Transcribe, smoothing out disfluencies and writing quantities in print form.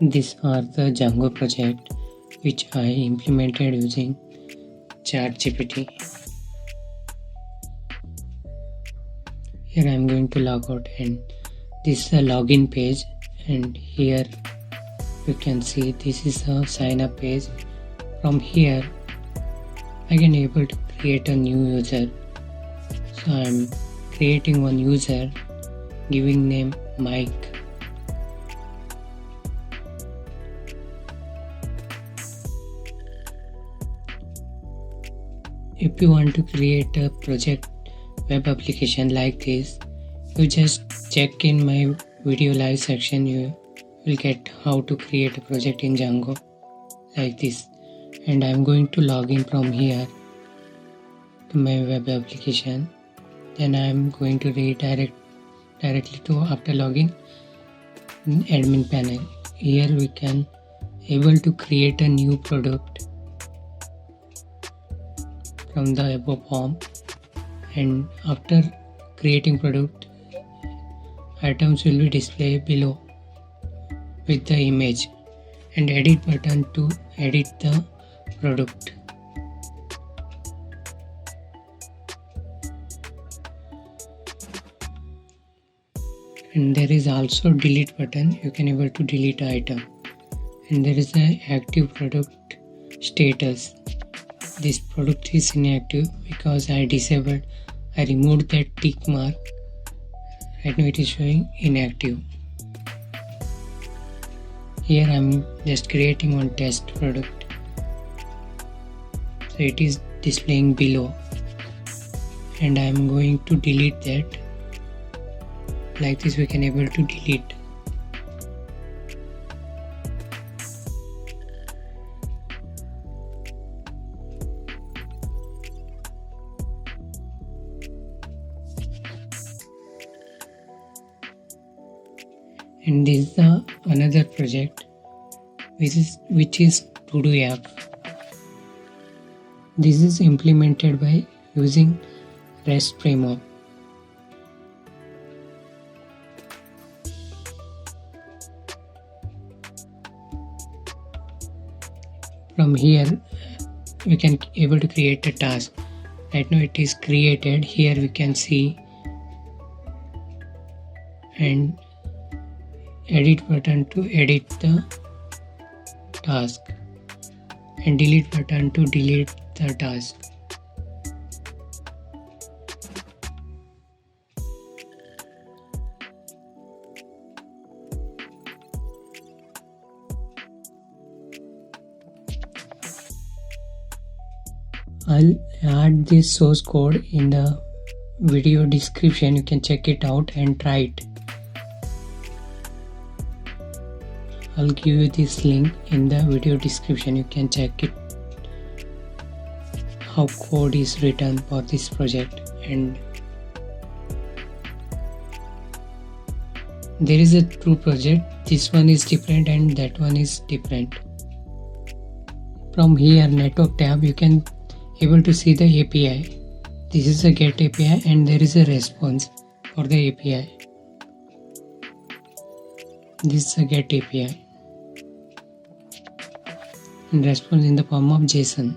These are the Django project which I implemented using ChatGPT. Here I am going to log out, and this is a login page, and here you can see this is a sign up page. From here I can able to create a new user. So I am creating one user, giving name Mike. If you want to create a project web application like this, you just check in my video live section. You will get how to create a project in Django like this. And I am going to log in from here to my web application. Then I am going to redirect directly to, after login, admin panel. Here we can able to create a new product from the above form, and after creating product, items will be displayed below with the image, and edit button to edit the product. And there is also delete button. You can able to delete item, and there is a active product status. This product is inactive because I removed that tick mark. Right now it is showing inactive. Here I am just creating one test product, so it is displaying below, and I am going to delete that. Like this we can able to delete. And this is the another project which is to-do app. This is implemented by using REST framework. From here we can able to create a task. Right now it is created. Here we can see, and edit button to edit the task, and delete button to delete the task. I'll add this source code in the video description. You can check it out and try it. I'll give you this link in the video description. You can check it, how code is written for this project. And there is a true project. This one is different and that one is different. From here network tab you can able to see the API. This is a get API, and there is a response for the API. This is a get API, and response in the form of JSON.